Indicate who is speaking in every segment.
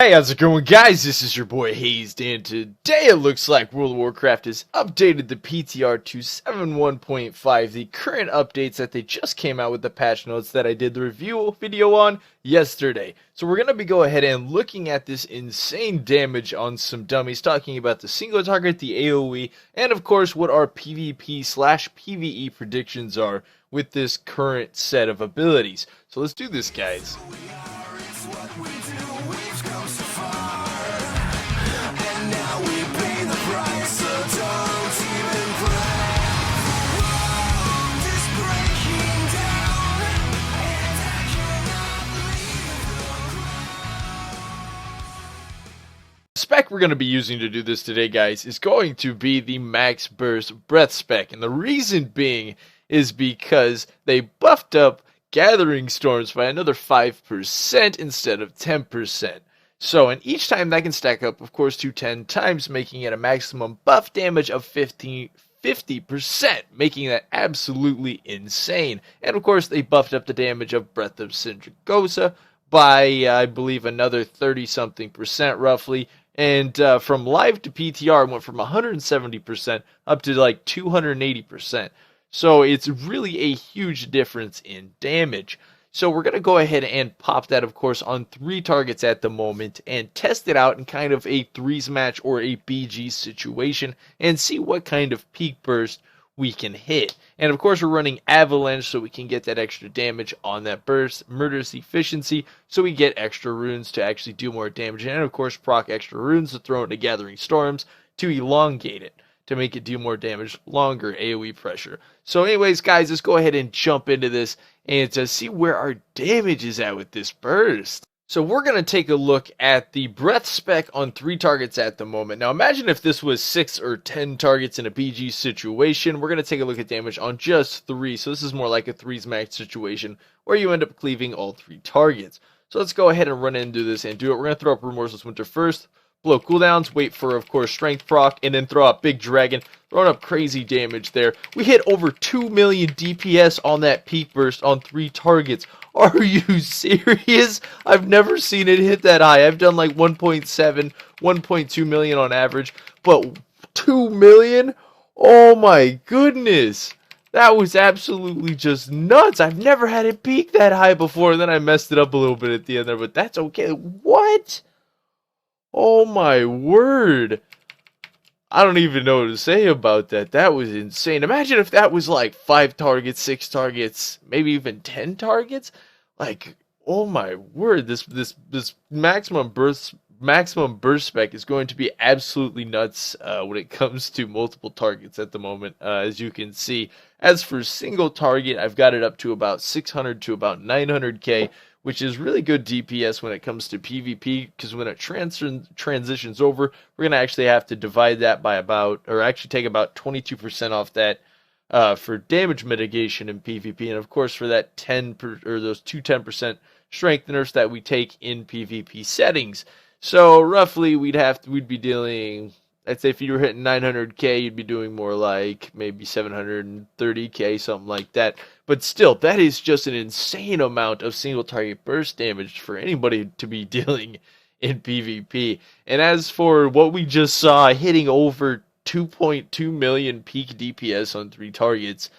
Speaker 1: Hey, how's it going, guys? This is your boy Hazzed, and today it looks like World of Warcraft has updated the PTR to 7.1.5, the current updates that they just came out with the patch notes that I did the review video on yesterday. So we're going to be going ahead and looking at this insane damage on some dummies, talking about the single target, the AoE, and of course what our PvP/PvE predictions are with this current set of abilities. So let's do this, guys. Spec we're going to be using to do this today, guys, is going to be the Max Burst Breath Spec. And the reason being is because they buffed up Gathering Storms by another 5% instead of 10%. So, and each time that can stack up, of course, to 10 times, making it a maximum buff damage of 50%, making that absolutely insane. And of course, they buffed up the damage of Breath of Sindragosa by, I believe, another 30-something% roughly. And from live to PTR, it went from 170% up to like 280%. So it's really a huge difference in damage. So we're going to go ahead and pop that, of course, on 3 targets at the moment and test it out in kind of a threes match or a BG situation and see what kind of peak burst we can hit. And of course, we're running Avalanche so we can get that extra damage on that burst, Murderous Efficiency, so we get extra runes to actually do more damage, and of course proc extra runes to throw into Gathering Storms to elongate it, to make it do more damage, longer AoE pressure. So anyways, guys, let's go ahead and jump into this and to see where our damage is at with this burst. So we're going to take a look at the Breath Spec on 3 targets at the moment. Now imagine if this was 6 or 10 targets in a BG situation. We're going to take a look at damage on just 3. So this is more like a 3's max situation where you end up cleaving all 3 targets. So let's go ahead and run into this and do it. We're going to throw up Remorseless Winter first. Blow cooldowns, wait for, of course, strength proc, and then throw out Big Dragon, throwing up crazy damage there. We hit over 2 million DPS on that peak burst on 3 targets. Are you serious? I've never seen it hit that high. I've done like 1.7, 1.2 million on average, but 2 million? Oh my goodness. That was absolutely just nuts. I've never had it peak that high before, and then I messed it up a little bit at the end there, but that's okay. What? Oh my word. I don't even know what to say about that. That was insane. Imagine if that was like 5 targets, 6 targets, maybe even 10 targets. Like, oh my word, this maximum burst spec is going to be absolutely nuts when it comes to multiple targets at the moment, as you can see. As for single target, I've got it up to about 600 to about 900k, which is really good DPS when it comes to PvP, because when it transitions over, we're going to actually have to divide that by about, or actually take about 22% off that for damage mitigation in PvP, and of course for that those 10% strengtheners that we take in PvP settings. So roughly we'd be dealing, I'd say if you were hitting 900k, you'd be doing more like maybe 730k, something like that. But still, that is just an insane amount of single target burst damage for anybody to be dealing in PvP. And as for what we just saw, hitting over 2.2 million peak DPS on 3 targets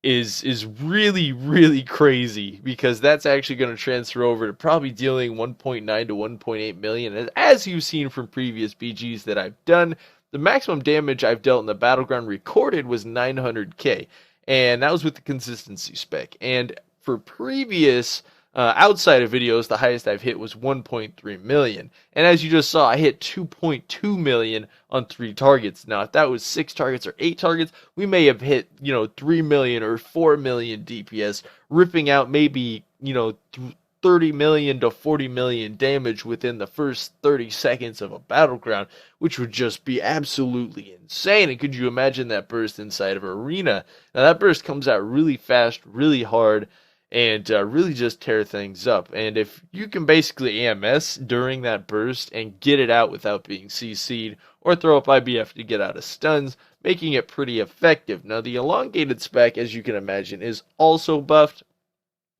Speaker 1: is really, really crazy, because that's actually going to transfer over to probably dealing 1.9 to 1.8 million. As you've seen from previous BGs that I've done, the maximum damage I've dealt in the Battleground recorded was 900k, and that was with the consistency spec. And for previous outside of videos, the highest I've hit was 1.3 million. And as you just saw, I hit 2.2 million on 3 targets. Now, if that was 6 targets or 8 targets, we may have hit, 3 million or 4 million DPS, ripping out maybe, 30 million to 40 million damage within the first 30 seconds of a Battleground, which would just be absolutely insane. And could you imagine that burst inside of Arena? Now, that burst comes out really fast, really hard, and really just tear things up. And if you can basically AMS during that burst and get it out without being CC'd, or throw up IBF to get out of stuns, making it pretty effective. Now, the Elongated spec, as you can imagine, is also buffed,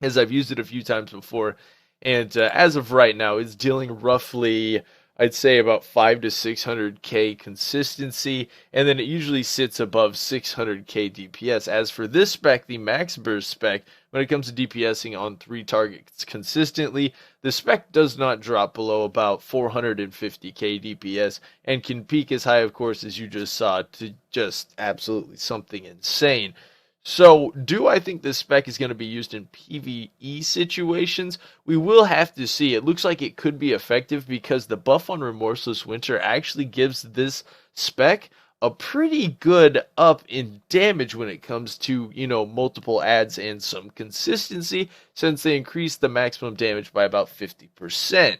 Speaker 1: as I've used it a few times before, And as of right now, it's dealing roughly, I'd say, about 5 to 600k consistency, and then it usually sits above 600k DPS. As for this spec, the Max Burst spec, when it comes to DPSing on 3 targets consistently, the spec does not drop below about 450k DPS, and can peak as high, of course, as you just saw, to just absolutely something insane. So, do I think this spec is going to be used in PvE situations? We will have to see. It looks like it could be effective because the buff on Remorseless Winter actually gives this spec a pretty good up in damage when it comes to, multiple adds and some consistency, since they increase the maximum damage by about 50%.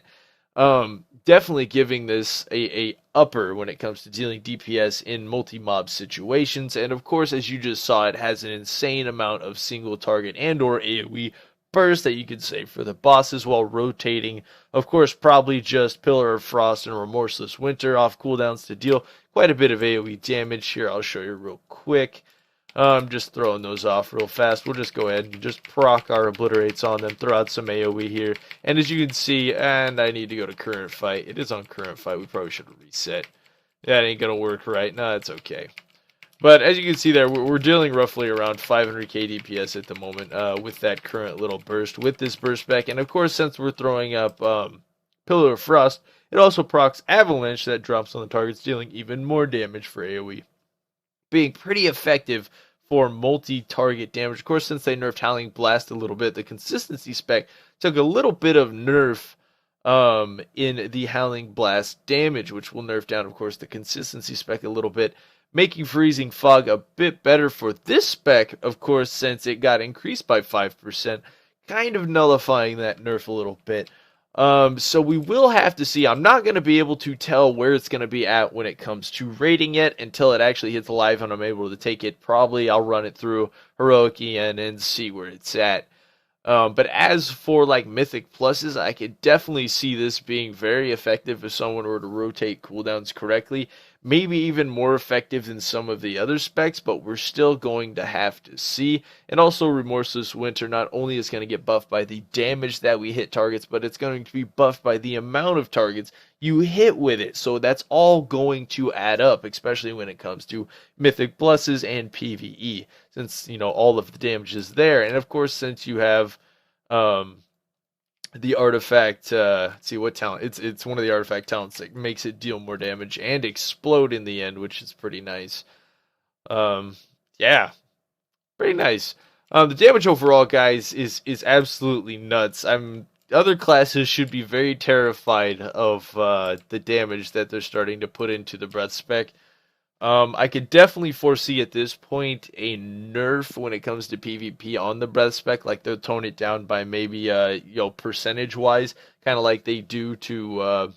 Speaker 1: Definitely giving this a upper when it comes to dealing DPS in multi-mob situations, and of course, as you just saw, it has an insane amount of single target and or AoE burst that you can save for the bosses while rotating. Of course, probably just Pillar of Frost and Remorseless Winter off cooldowns to deal quite a bit of AoE damage. Here, I'll show you real quick. I'm just throwing those off real fast. We'll just go ahead and just proc our obliterates on them, throw out some AoE here. And as you can see, and I need to go to current fight. It is on current fight. We probably should have reset. That ain't going to work right. No, it's okay. But as you can see there, we're dealing roughly around 500k DPS at the moment with that current little burst, with this burst spec. And of course, since we're throwing up Pillar of Frost, it also procs Avalanche that drops on the targets, dealing even more damage for AoE. Being pretty effective for multi-target damage. Of course, since they nerfed Howling Blast a little bit, the consistency spec took a little bit of nerf in the Howling Blast damage, which will nerf down, of course, the consistency spec a little bit, making Freezing Fog a bit better for this spec, of course, since it got increased by 5%, kind of nullifying that nerf a little bit. So we will have to see. I'm not going to be able to tell where it's going to be at when it comes to rating it until it actually hits live and I'm able to take it. Probably I'll run it through Heroic EN and see where it's at. But as for like Mythic Pluses, I could definitely see this being very effective if someone were to rotate cooldowns correctly. Maybe even more effective than some of the other specs, but we're still going to have to see. And also, Remorseless Winter not only is going to get buffed by the damage that we hit targets, but it's going to be buffed by the amount of targets you hit with it. So that's all going to add up, especially when it comes to Mythic Pluses and PvE, since, all of the damage is there. And of course, since you have the artifact, see what talent, it's one of the artifact talents that makes it deal more damage and explode in the end, which is pretty nice. Yeah, pretty nice. The damage overall, guys, is absolutely nuts. Other classes should be very terrified of the damage that they're starting to put into the Breath spec. I could definitely foresee at this point a nerf when it comes to PvP on the Breath spec. Like they'll tone it down by maybe percentage wise, kind of like they do to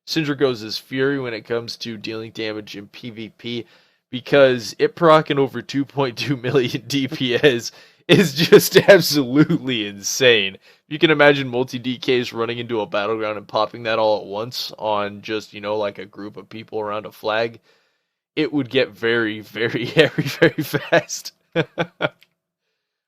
Speaker 1: Sindragosa's Fury when it comes to dealing damage in PvP, because it proccing over 2.2 million DPS is just absolutely insane. You can imagine multi-DKs running into a battleground and popping that all at once on just, like a group of people around a flag. It would get very, very hairy very fast.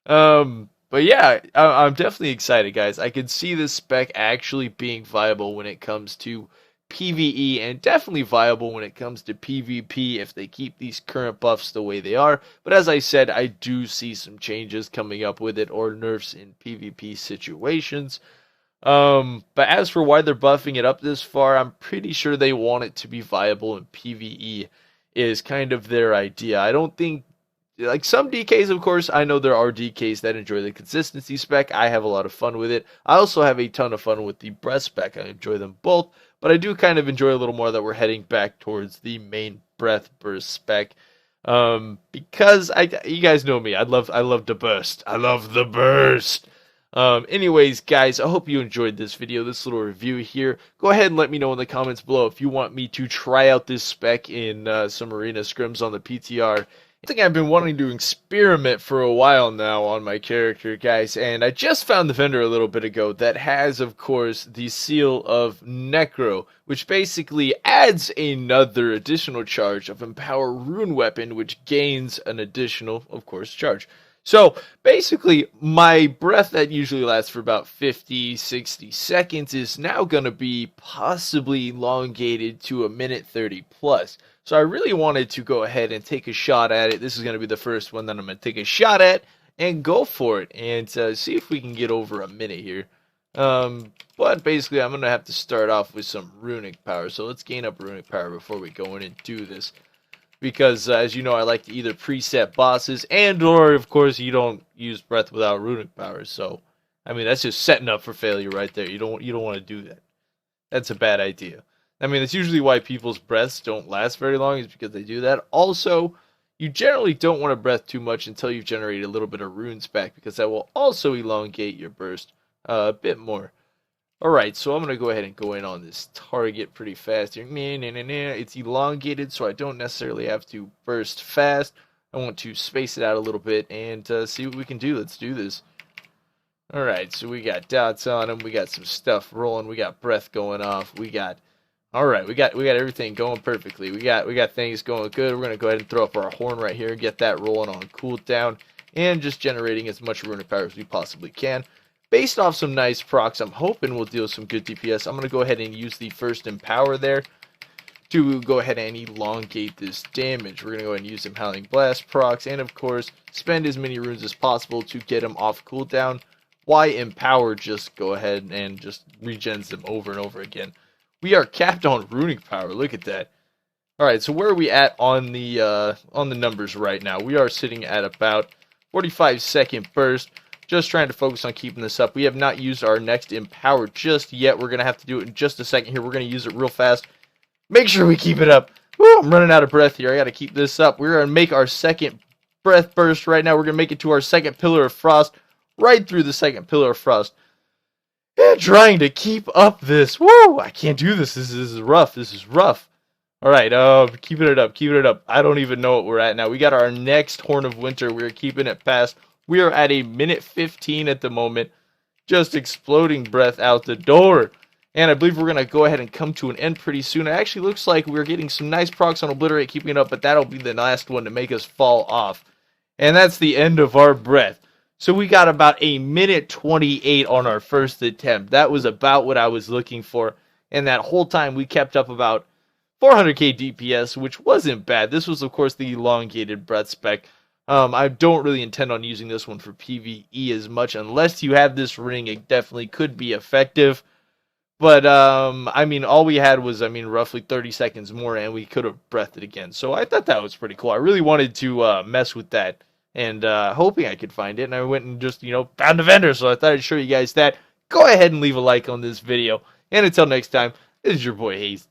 Speaker 1: But yeah, I'm definitely excited, guys. I can see this spec actually being viable when it comes to PvE, and definitely viable when it comes to PvP if they keep these current buffs the way they are. But as I said, I do see some changes coming up with it, or nerfs in PvP situations. But as for why they're buffing it up this far, I'm pretty sure they want it to be viable in PvE. Is kind of their idea. I don't think, like some DKs, of course, I know there are DKs that enjoy the consistency spec. I have a lot of fun with it. I also have a ton of fun with the Breath spec. I enjoy them both, but I do kind of enjoy a little more that we're heading back towards the main Breath burst spec. Because you guys know me. I love the burst. I love the burst. Anyways, guys, I hope you enjoyed this video, this little review here. Go ahead and let me know in the comments below if you want me to try out this spec in some arena scrims on the PTR. I think I've been wanting to experiment for a while now on my character, guys, and I just found the vendor a little bit ago that has, of course, the Seal of Necro, which basically adds another additional charge of Empower Rune Weapon, which gains an additional, of course, charge. So basically, my breath that usually lasts for about 50, 60 seconds is now going to be possibly elongated to a minute 30 plus. So I really wanted to go ahead and take a shot at it. This is going to be the first one that I'm going to take a shot at and go for it and see if we can get over a minute here. But basically, I'm going to have to start off with some runic power. So let's gain up runic power before we go in and do this. Because, as you know, I like to either preset bosses and or, of course, you don't use breath without runic powers. So, I mean, that's just setting up for failure right there. You don't want to do that. That's a bad idea. I mean, that's usually why people's breaths don't last very long, is because they do that. Also, you generally don't want to breath too much until you've generated a little bit of runes back, because that will also elongate your burst a bit more. Alright, so I'm going to go ahead and go in on this target pretty fast here. It's elongated, so I don't necessarily have to burst fast. I want to space it out a little bit and see what we can do. Let's do this. Alright, so we got dots on them. We got some stuff rolling. We got breath going off. Alright, we got everything going perfectly. We got things going good. We're going to go ahead and throw up our horn right here and get that rolling on cooldown and just generating as much runic power as we possibly can. Based off some nice procs, I'm hoping we'll deal some good DPS. I'm going to go ahead and use the first Empower there to go ahead and elongate this damage. We're going to go ahead and use some Howling Blast procs, and of course, spend as many runes as possible to get them off cooldown. Why Empower just go ahead and just regens them over and over again. We are capped on runic power. Look at that. Alright, so where are we at on the numbers right now? We are sitting at about 45-second burst. Just trying to focus on keeping this up. We have not used our next Empower just yet. We're going to have to do it in just a second here. We're going to use it real fast. Make sure we keep it up. Woo, I'm running out of breath here. I got to keep this up. We're going to make our second breath burst right now. We're going to make it to our second Pillar of Frost. Right through the second Pillar of Frost. And trying to keep up this. Woo, I can't do this. This is rough. This is rough. Alright, keeping it up. Keeping it up. I don't even know what we're at now. We got our next Horn of Winter. We're keeping it past. We are at a minute 15 at the moment, just exploding breath out the door. And I believe we're going to go ahead and come to an end pretty soon. It actually looks like we're getting some nice procs on Obliterate, keeping it up, but that'll be the last one to make us fall off. And that's the end of our breath. So we got about a minute 28 on our first attempt. That was about what I was looking for. And that whole time we kept up about 400k DPS, which wasn't bad. This was, of course, the elongated breath spec. I don't really intend on using this one for PvE as much. Unless you have this ring, it definitely could be effective. But, I mean, all we had was, roughly 30 seconds more, and we could have breathed it again. So I thought that was pretty cool. I really wanted to mess with that, and hoping I could find it. And I went and just, found a vendor, so I thought I'd show you guys that. Go ahead and leave a like on this video. And until next time, this is your boy Hazzed.